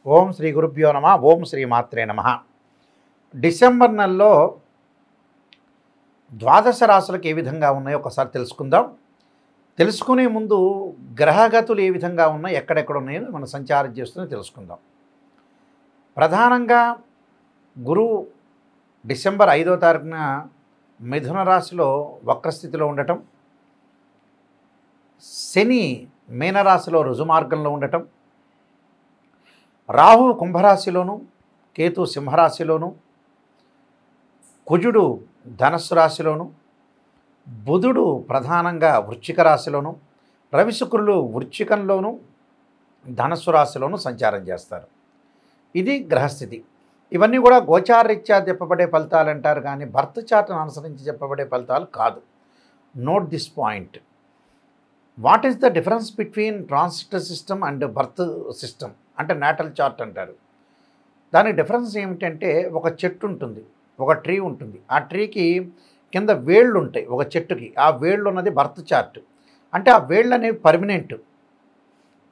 ఓం శ్రీ గురుభ్యో నమ. ఓం శ్రీ మాత్రే నమ. డిసెంబర్ నెలలో ద్వాదశ రాశులకు ఏ విధంగా ఉన్నాయో ఒకసారి తెలుసుకుందాం. తెలుసుకునే ముందు గ్రహగతులు ఏ విధంగా ఉన్నాయి, ఎక్కడెక్కడ ఉన్నాయో మనం సంచారం చేస్తూనే తెలుసుకుందాం. ప్రధానంగా గురువు డిసెంబర్ 5వ తారీఖున మిథున రాశిలో వక్రస్థితిలో ఉండటం, శని మీనరాశిలో రుజుమార్గంలో ఉండటం, రాహు కుంభరాశిలోను, కేతు సింహరాశిలోను, కుజుడు ధనస్సు రాశిలోను, బుధుడు ప్రధానంగా వృశ్చిక రాశిలోను, రవి శుక్రులు వృశ్చికంలోను ధనస్సు రాశిలోను సంచారం చేస్తారు. ఇది గ్రహస్థితి. ఇవన్నీ కూడా గోచారరీత్యా చెప్పబడే ఫలితాలు అంటారు, కానీ బర్త్ చార్ట్ను అనుసరించి చెప్పబడే ఫలితాలు కాదు. Note this point. What is the difference between transit system and birth system అంటే నాటల్ చార్ట్ అంటారు. దానికి డిఫరెన్స్ ఏమిటంటే, ఒక చెట్టు ఉంటుంది, ఒక ట్రీ ఉంటుంది. ఆ ట్రీకి కింద వేళ్ళు ఉంటాయి. ఒక చెట్టుకి ఆ వేళ్ళు ఉన్నది బర్త్ చార్ట్. అంటే ఆ వేళ్ళు అనేవి పర్మనెంట్.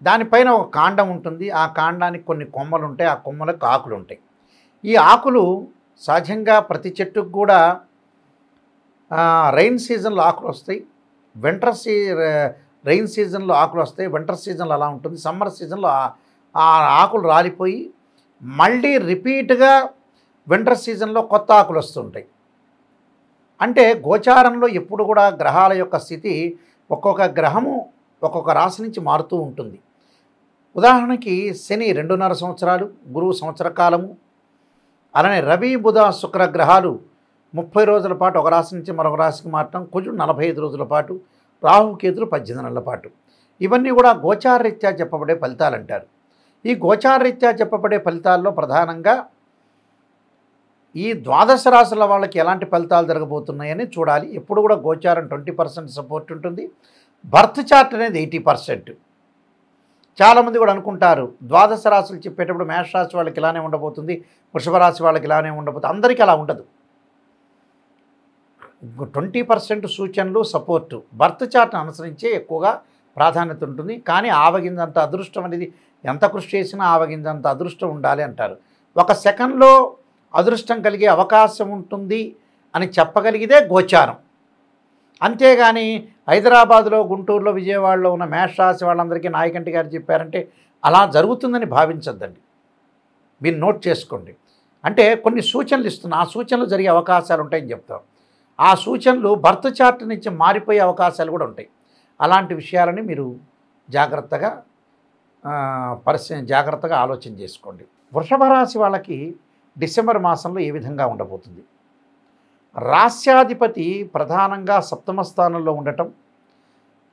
దానిపైన ఒక కాండం ఉంటుంది. ఆ కాండానికి కొన్ని కొమ్మలు ఉంటాయి. ఆ కొమ్మలకు ఆకులు ఉంటాయి. ఈ ఆకులు సహజంగా ప్రతి చెట్టుకు కూడా రైన్ సీజన్లో ఆకులు వస్తాయి, రైన్ సీజన్లో ఆకులు వస్తాయి. వింటర్ సీజన్లో అలా ఉంటుంది. సమ్మర్ సీజన్లో ఆ ఆకులు రాలిపోయి మళ్ళీ రిపీట్గా వింటర్ సీజన్లో కొత్త ఆకులు వస్తుంటాయి. అంటే గోచారంలో ఎప్పుడు కూడా గ్రహాల యొక్క స్థితి ఒక్కొక్క గ్రహము ఒక్కొక్క రాశి నుంచి మారుతూ ఉంటుంది. ఉదాహరణకి శని 2.5 సంవత్సరాలు, గురువు సంవత్సర కాలము, అలానే రవి బుధ శుక్ర గ్రహాలు 30 రోజుల పాటు ఒక రాశి నుంచి మరొక రాశికి మారటం, కుజుడు 45 రోజుల పాటు, రాహు కేతులు 18 నెలల పాటు. ఇవన్నీ కూడా గోచారరీత్యా చెప్పబడే ఫలితాలు అంటారు. ఈ గోచారరీత్యా చెప్పబడే ఫలితాల్లో ప్రధానంగా ఈ ద్వాదశ రాశుల వాళ్ళకి ఎలాంటి ఫలితాలు జరగబోతున్నాయని చూడాలి. ఎప్పుడు కూడా గోచారం 20% సపోర్ట్ ఉంటుంది. బర్త్ చార్ట్ అనేది 80%. చాలామంది కూడా అనుకుంటారు ద్వాదశ రాశులు చెప్పేటప్పుడు మేషరాశి వాళ్ళకి ఇలానే ఉండబోతుంది, వృషభ రాశి వాళ్ళకి ఇలానే ఉండబోతుంది. అందరికీ అలా ఉండదు. 20% సూచనలు సపోర్టు బర్త్ చార్ట్ను అనుసరించే ఎక్కువగా ప్రాధాన్యత ఉంటుంది. కానీ ఆవగింజంత అదృష్టం అనేది ఎంత కృషి చేసినా ఆవగింజంత అదృష్టం ఉండాలి అంటారు. ఒక సెకండ్లో అదృష్టం కలిగే అవకాశం ఉంటుంది అని చెప్పగలిగితే గోచారం. అంతేగాని హైదరాబాద్లో, గుంటూరులో, విజయవాడలో ఉన్న మేషరాశి వాళ్ళందరికీ నాయకంటి గారు చెప్పారంటే అలా జరుగుతుందని భావించద్దండి. మీరు నోట్ చేసుకోండి. అంటే కొన్ని సూచనలు ఇస్తున్నా, ఆ సూచనలు జరిగే అవకాశాలు ఉంటాయని చెప్తాం. ఆ సూచనలు బర్త్ చార్ట్ నుంచి మారిపోయే అవకాశాలు కూడా ఉంటాయి. అలాంటి విషయాలని మీరు జాగ్రత్తగా ఆలోచన చేసుకోండి. వృషభ రాశి వాళ్ళకి డిసెంబర్ మాసంలో ఏ విధంగా ఉండబోతుంది? రాస్యాధిపతి ప్రధానంగా 7వ స్థానంలో ఉండటం,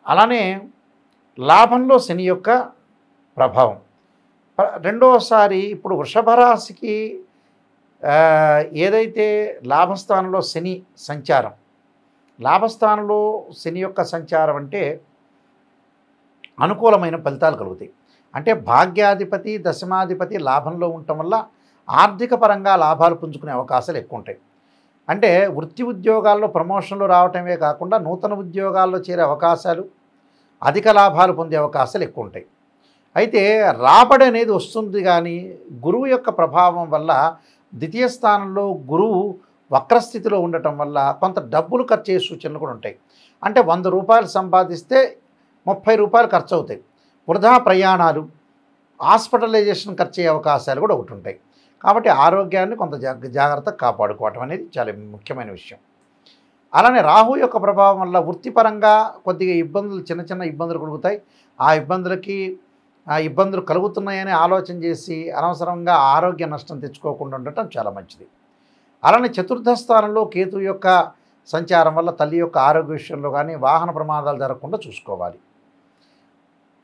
అలానే లాభంలో శని యొక్క ప్రభావం. రెండోసారి ఇప్పుడు వృషభ రాశికి ఏదైతే లాభస్థానంలో శని సంచారం, లాభస్థానంలో శని యొక్క సంచారం అంటే అనుకూలమైన ఫలితాలు కలుగుతాయి. అంటే భాగ్యాధిపతి, దశమాధిపతి లాభంలో ఉండటం వల్ల ఆర్థిక పరంగా లాభాలు పుంజుకునే అవకాశాలు ఎక్కువ ఉంటాయి. అంటే వృత్తి ఉద్యోగాల్లో ప్రమోషన్లు రావటమే కాకుండా నూతన ఉద్యోగాల్లో చేరే అవకాశాలు, అధిక లాభాలు పొందే అవకాశాలు ఎక్కువ ఉంటాయి. అయితే రాబడి అనేది వస్తుంది, కానీ గురువు యొక్క ప్రభావం వల్ల ద్వితీయ స్థానంలో గురువు వక్రస్థితిలో ఉండటం వల్ల కొంత డబ్బులు ఖర్చు అయ్యే సూచనలు కూడా ఉంటాయి. అంటే 100 రూపాయలు సంపాదిస్తే 30 రూపాయలు ఖర్చు అవుతాయి. వృధా ప్రయాణాలు, హాస్పిటలైజేషన్ ఖర్చు అయ్యే అవకాశాలు కూడా ఒకటి ఉంటాయి. కాబట్టి ఆరోగ్యాన్ని కొంత జాగ్రత్తగా కాపాడుకోవటం అనేది చాలా ముఖ్యమైన విషయం. అలానే రాహు యొక్క ప్రభావం వల్ల వృత్తిపరంగా కొద్దిగా ఇబ్బందులు, చిన్న చిన్న ఇబ్బందులు కలుగుతాయి. ఆ ఇబ్బందులు కలుగుతున్నాయని ఆలోచన చేసి అనవసరంగా ఆరోగ్య నష్టం తెచ్చుకోకుండా ఉండటం చాలా మంచిది. అలానే చతుర్థ స్థానంలో కేతు యొక్క సంచారం వల్ల తల్లి యొక్క ఆరోగ్య విషయంలో కానీ వాహన ప్రమాదాలు జరగకుండా చూసుకోవాలి.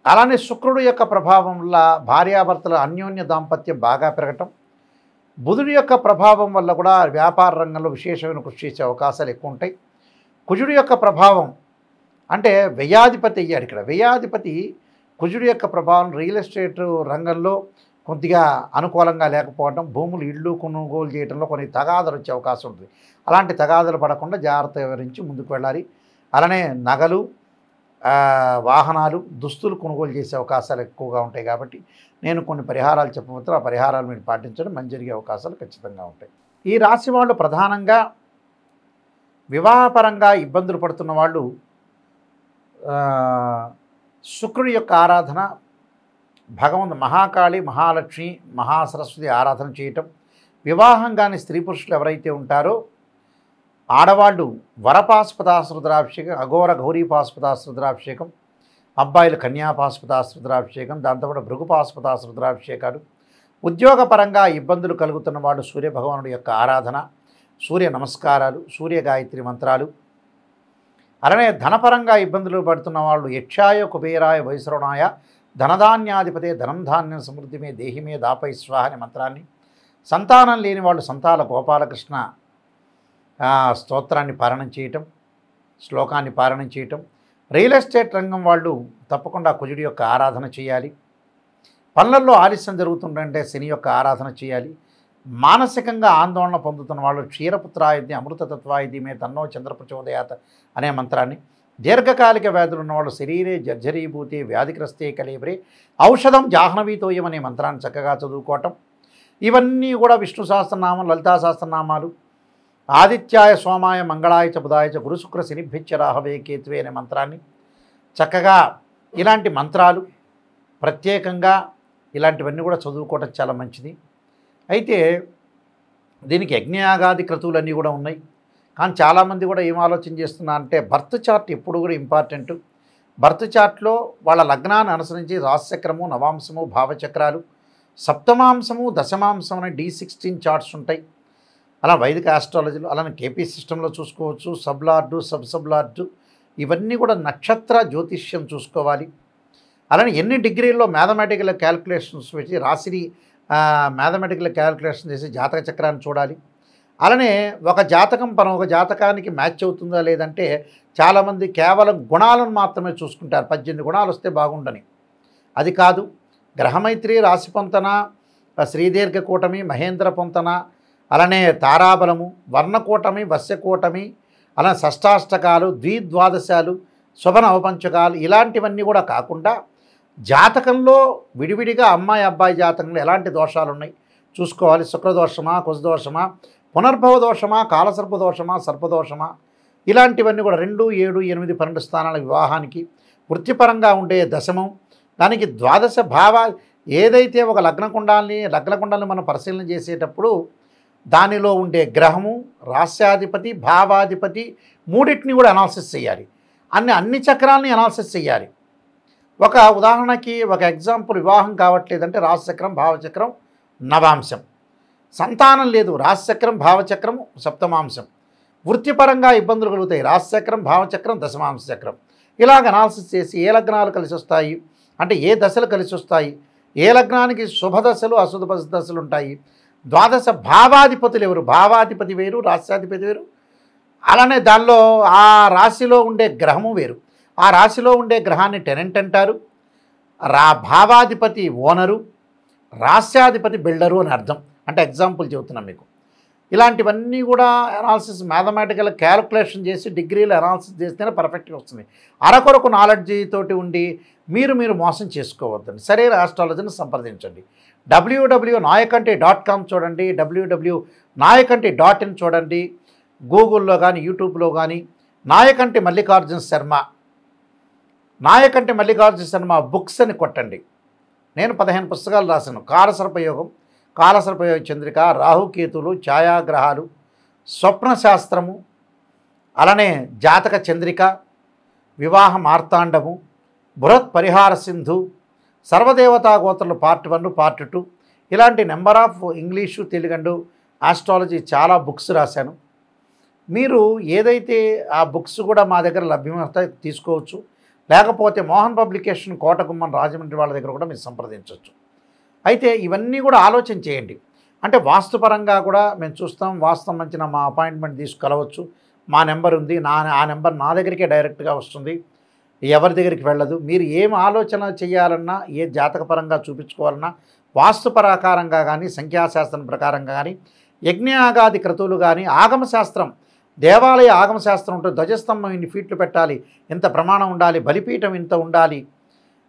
అలానే శుక్రుడు యొక్క ప్రభావం వల్ల భార్యాభర్తల అన్యోన్య దాంపత్యం బాగా పెరగటం, బుధుడి యొక్క ప్రభావం వల్ల కూడా వ్యాపార రంగంలో విశేషమైన కృషి చేసే అవకాశాలు ఎక్కువ ఉంటాయి. కుజుడి యొక్క ప్రభావం అంటే వ్యయాధిపతి అయ్యాడు. ఇక్కడ వ్యయాధిపతి కుజుడి యొక్క ప్రభావం రియల్ ఎస్టేట్ రంగంలో కొద్దిగా అనుకూలంగా లేకపోవడం, భూములు, ఇళ్ళు కొనుగోలు చేయడంలో కొన్ని తగాదలు వచ్చే అవకాశం ఉంటుంది. అలాంటి తగాదలు పడకుండా జాగ్రత్త వివరించి ముందుకు వెళ్ళాలి. అలానే నగలు, వాహనాలు, దుస్తులు కొనుగోలు చేసే అవకాశాలు ఎక్కువగా ఉంటాయి. కాబట్టి నేను కొన్ని పరిహారాలు చెప్పబోతే ఆ పరిహారాలు మీరు పాటించడం మంచి జరిగే అవకాశాలు ఖచ్చితంగా ఉంటాయి. ఈ రాశి వాళ్ళు ప్రధానంగా వివాహపరంగా ఇబ్బందులు పడుతున్న వాళ్ళు శుక్రుడి యొక్క ఆరాధన, భగవంతు మహాకాళి, మహాలక్ష్మి, మహాసరస్వతి ఆరాధన చేయటం, వివాహం కాని స్త్రీ పురుషులు ఎవరైతే ఉంటారో ఆడవాళ్ళు వరపాశుపతాశ్రుద్రాభిషేకం, అఘోర గౌరీపాశుపతాశ్రుద్రాభిషేకం, అబ్బాయిలు కన్యాపాశుపతాశ్రుద్రాభిషేకం, దాంతోపాటు భృగుపాశుపతాశ్రుద్రాభిషేకాలు, ఉద్యోగపరంగా ఇబ్బందులు కలుగుతున్న వాళ్ళు సూర్యభగవానుడి యొక్క ఆరాధన, సూర్య నమస్కారాలు, సూర్య గాయత్రి మంత్రాలు, అలానే ధనపరంగా ఇబ్బందులు పడుతున్న వాళ్ళు యక్షాయ కుబేరాయ వైశ్రవణాయ ధనధాన్యాధిపతే ధనం ధాన్యం సమృద్ధిమే దేహిమే దాపై స్వాహ అనే మంత్రాన్ని, సంతానం లేని వాళ్ళు సంతాల గోపాలకృష్ణ స్తోత్రాన్ని పారాయణం చేయటం, శ్లోకాన్ని పారాయణం చేయటం, రియల్ ఎస్టేట్ రంగం వాళ్ళు తప్పకుండా కుజుడి యొక్క ఆరాధన చేయాలి. పనులలో ఆలస్యం జరుగుతుందంటే శని యొక్క ఆరాధన చేయాలి. మానసికంగా ఆందోళన పొందుతున్న వాళ్ళు క్షీరపుత్రాయుధి అమృతతత్వాయుధి మే తన్నో చంద్రప్రచోదయాత అనే మంత్రాన్ని, దీర్ఘకాలిక వ్యాధులు ఉన్నవాళ్ళు శరీరే జర్జరీభూతే వ్యాధిగ్రస్తే కలేబరే ఔషధం జాహ్నవీతోయం అనే మంత్రాన్ని చక్కగా చదువుకోవటం, ఇవన్నీ కూడా విష్ణు సహస్రనామం, లలితా సహస్రనామాలు, ఆదిత్యాయ సోమాయ మంగళాయ చ బుధాయ చ గురు శుక్ర శనిభ్యచ్చ రాహవే కేతువే అనే మంత్రాన్ని చక్కగా, ఇలాంటి మంత్రాలు ప్రత్యేకంగా ఇలాంటివన్నీ కూడా చదువుకోవటం చాలా మంచిది. అయితే దీనికి యజ్ఞయాగాది క్రతువులన్నీ కూడా ఉన్నాయి. కానీ చాలామంది కూడా ఏం ఆలోచన చేస్తున్నారంటే బర్త్ చార్ట్ ఎప్పుడు కూడా ఇంపార్టెంట్. బర్త్ చార్ట్లో వాళ్ళ లగ్నాన్ని అనుసరించి రాశిచక్రము, నవాంశము, భావచక్రాలు, సప్తమాంశము, దశమాంశం అనే D16 చార్ట్స్ ఉంటాయి. అలా వైదిక ఆస్ట్రాలజీలో, అలానే కేపీ సిస్టంలో చూసుకోవచ్చు. సబ్లార్డు, సబ్లార్డు, ఇవన్నీ కూడా నక్షత్ర జ్యోతిష్యం చూసుకోవాలి. అలానే ఎన్ని డిగ్రీల్లో మ్యాథమెటికల్ క్యాలిక్యులేషన్స్ పెట్టి రాశిని మ్యాథమెటికల్ క్యాలిక్యులేషన్ చేసి జాతక చక్రాన్ని చూడాలి. అలానే ఒక జాతకం ఒక జాతకానికి మ్యాచ్ అవుతుందా లేదంటే చాలామంది కేవలం గుణాలను మాత్రమే చూసుకుంటారు. 18 గుణాలు వస్తే బాగుండని, అది కాదు. గ్రహమైత్రి, రాశి పొంతన, శ్రీదీర్ఘ కూటమి, మహేంద్ర పొంతన, అలానే తారాబలము, వర్ణకూటమి, వశ్యకూటమి, అలా షష్టాష్టకాలు, ద్విద్వాదశాలు, శుభ నవపంచకాలు, ఇలాంటివన్నీ కూడా కాకుండా జాతకంలో విడివిడిగా అమ్మాయి అబ్బాయి జాతకంలో ఎలాంటి దోషాలు ఉన్నాయి చూసుకోవాలి. శుక్రదోషమా, కుజదోషమా, పునర్భవ దోషమా, కాలసర్ప దోషమా, సర్పదోషమా, ఇలాంటివన్నీ కూడా 2, 7, 8, 12 స్థానాల వివాహానికి, వృత్తిపరంగా ఉండే దశమం, దానికి ద్వాదశ భావ, ఏదైతే ఒక లగ్నకుండాలని మనం పరిశీలన చేసేటప్పుడు దానిలో ఉండే గ్రహము, రాస్యాధిపతి, భావాధిపతి మూడింటిని కూడా అనాలిసిస్ చేయాలి. అన్ని చక్రాలని అనాలిసిస్ చేయాలి. ఒక ఉదాహరణకి ఒక ఎగ్జాంపుల్, వివాహం కావట్లేదంటే రాశిచక్రం, భావచక్రం, నవాంశం, సంతానం లేదు, రాశిచక్రం, భావచక్రం, సప్తమాంశం, వృత్తిపరంగా ఇబ్బందులు కలుగుతాయి, రాశిచక్రం, భావచక్రం, దశమాంశ చక్రం, ఇలాగ అనాలిసిస్ చేసి ఏ లగ్నాలు కలిసి వస్తాయి అంటే ఏ దశలు కలిసి వస్తాయి, ఏ లగ్నానికి శుభదశలు అశుభ దశలు ఉంటాయి, ద్వాదశ భావాధిపతులు ఎవరు, భావాధిపతి వేరు, రాశ్యాధిపతి వేరు, అలానే దానిలో ఆ రాశిలో ఉండే గ్రహము వేరు. ఆ రాశిలో ఉండే గ్రహాన్ని టెనెంట్ అంటారు, భావాధిపతి ఓనరు, రాస్యాధిపతి బిల్డరు అని అర్థం. అంటే ఎగ్జాంపుల్ చెబుతున్నాం మీకు. ఇలాంటివన్నీ కూడా అనాలిసిస్, మ్యాథమెటికల్ క్యాలిక్యులేషన్ చేసి డిగ్రీలు అనాలిసిస్ చేస్తేనే పర్ఫెక్ట్గా వస్తుంది. అరకొరకు నాలెడ్జీ తోటి ఉండి మీరు మోసం చేసుకోవద్దండి. సరైన ఆస్ట్రాలజీని సంప్రదించండి. www.nayakanti.com చూడండి, www.nayakanti.in చూడండి, గూగుల్లో కానీ యూట్యూబ్లో కానీ నాయకంటి మల్లికార్జున శర్మ బుక్స్ అని కొట్టండి. నేను 15 పుస్తకాలు రాశాను. కాలసర్పయోగం, కాలసర్పయోగ చంద్రిక, రాహుకేతులు, ఛాయాగ్రహాలు, స్వప్నశాస్త్రము, అలానే జాతక చంద్రిక, వివాహ మార్తాండము, బృహత్ పరిహార సింధు, సర్వదేవతా గోత్రలు పార్ట్ 1, పార్ట్ 2, ఇలాంటి number of English, Telugu, astrology చాలా బుక్స్ రాశాను. మీరు ఏదైతే ఆ బుక్స్ కూడా మా దగ్గర లభ్యమవుతాయి, తీసుకోవచ్చు. లేకపోతే మోహన్ పబ్లికేషన్, కోటగుమ్మన్, రాజమండ్రి వాళ్ళ దగ్గర కూడా మీరు సంప్రదించవచ్చు. అయితే ఇవన్నీ కూడా ఆలోచన చేయండి. అంటే వాస్తుపరంగా కూడా మేము చూస్తాం, వాస్తవం మంచిన మా అపాయింట్మెంట్ తీసుకెళ్ళవచ్చు. మా నెంబర్ ఉంది, ఆ నెంబర్ నా దగ్గరికే డైరెక్ట్గా వస్తుంది, ఎవరి దగ్గరికి వెళ్ళదు. మీరు ఏం ఆలోచన చేయాలన్నా, ఏ జాతకపరంగా చూపించుకోవాలన్నా, వాస్తు ప్రకారంగా కానీ, సంఖ్యాశాస్త్రం ప్రకారంగా కానీ, యజ్ఞయాగాది క్రతువులు కానీ, ఆగమశాస్త్రం దేవాలయ ఆగమశాస్త్రం ఉంటుంది. ధ్వజస్తంభం ఇన్ని ఫీట్లు పెట్టాలి, ఇంత ప్రమాణం ఉండాలి, బలిపీఠం ఇంత ఉండాలి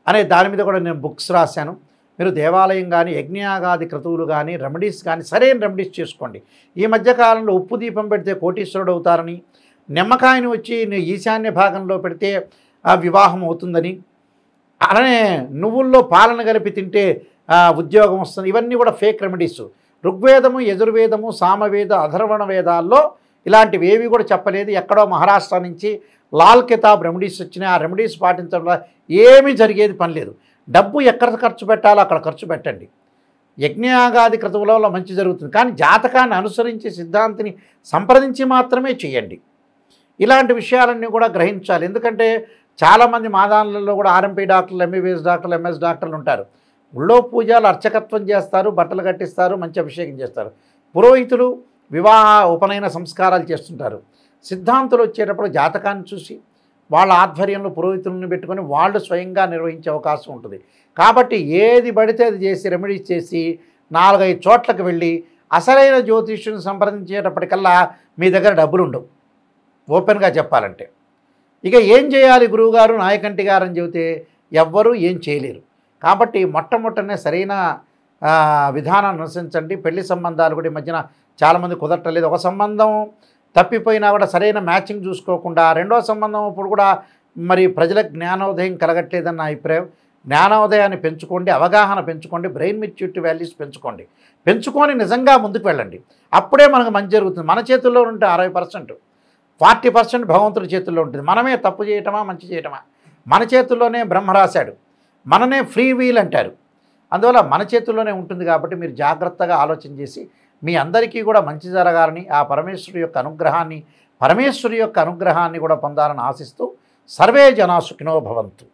అనే దాని మీద కూడా నేను బుక్స్ రాశాను. మీరు దేవాలయం కానీ యజ్ఞయాగాది క్రతువులు కానీ రెమెడీస్ కానీ సరైన రెమెడీస్ చేసుకోండి. ఈ మధ్యకాలంలో ఉప్పు దీపం పెడితే కోటీశ్వరుడు అవుతారని, నిమ్మకాయని వచ్చి ఈశాన్య భాగంలో పెడితే ఆ వివాహం అవుతుందని, అలానే నువ్వుల్లో పాలన కలిపి తింటే ఉద్యోగం వస్తుంది. ఇవన్నీ కూడా ఫేక్ రెమెడీస్. ఋగ్వేదము, యజుర్వేదము, సామవేద, అథర్వణ వేదాల్లో ఇలాంటివి ఏవి కూడా చెప్పలేదు. ఎక్కడో మహారాష్ట్ర నుంచి లాల్ కితాబ్ రెమెడీస్ వచ్చినాయి. ఆ రెమెడీస్ పాటించడం వల్ల ఏమీ జరిగేది పని లేదు. డబ్బు ఎక్కడ ఖర్చు పెట్టాలో అక్కడ ఖర్చు పెట్టండి. యజ్ఞయాగాది క్రతువులలో మంచి జరుగుతుంది. కానీ జాతకాన్ని అనుసరించి సిద్ధాంతిని సంప్రదించి మాత్రమే చేయండి. ఇలాంటి విషయాలన్నీ కూడా గ్రహించాలి. ఎందుకంటే చాలామంది మాదానులలో కూడా ఆర్ఎంపీ డాక్టర్లు, ఎంబీబీఎస్ డాక్టర్లు, ఎంఎస్ డాక్టర్లు ఉంటారు. గుళ్ళో పూజలు అర్చకత్వం చేస్తారు, బట్టలు కట్టిస్తారు, మంచి అభిషేకం చేస్తారు. పురోహితులు వివాహ ఉపనయన సంస్కారాలు చేస్తుంటారు. సిద్ధాంతులు వచ్చేటప్పుడు జాతకాన్ని చూసి వాళ్ళ ఆధ్వర్యంలో పురోహితులను పెట్టుకొని వాళ్ళు స్వయంగా నిర్వహించే అవకాశం ఉంటుంది. కాబట్టి ఏది పడితే అది చేసి రెమెడీస్ చేసి 4-5 చోట్లకు వెళ్ళి అసలైన జ్యోతిష్యుని సంప్రదించేటప్పటికల్లా మీ దగ్గర డబ్బులు ఉండవు, ఓపెన్గా చెప్పాలంటే. ఇక ఏం చేయాలి గురువుగారు, నాయకంటి గారు అని చెబితే ఎవ్వరూ ఏం చేయలేరు. కాబట్టి మొట్టమొదటనే సరైన విధానాన్ని అనుసరించండి. పెళ్లి సంబంధాలు కూడా ఈ మధ్యన చాలామంది కుదరట్లేదు. ఒక సంబంధం తప్పిపోయినా కూడా సరైన మ్యాచింగ్ చూసుకోకుండా రెండో సంబంధం ఇప్పుడు కూడా మరి ప్రజలకు జ్ఞానోదయం కలగట్లేదన్న అభిప్రాయం. జ్ఞానోదయాన్ని పెంచుకోండి, అవగాహన పెంచుకోండి, బ్రెయిన్ మెచ్యూరిటీ వాల్యూస్ పెంచుకొని నిజంగా ముందుకు వెళ్ళండి. అప్పుడే మనకు మంచి జరుగుతుంది. మన చేతుల్లో ఉంటే 60%, 40% భగవంతుడి చేతుల్లో ఉంటుంది. మనమే తప్పు చేయటమా మంచి చేయటమా మన చేతుల్లోనే బ్రహ్మ రాశాడు. మననే ఫ్రీ వీల్ అంటారు. అందువల్ల మన చేతుల్లోనే ఉంటుంది. కాబట్టి మీరు జాగ్రత్తగా ఆలోచన చేసి మీ అందరికీ కూడా మంచి జరగాలని, ఆ పరమేశ్వరుడి యొక్క అనుగ్రహాన్ని కూడా పొందాలని ఆశిస్తూ సర్వే జనా సుఖినో భవంతు.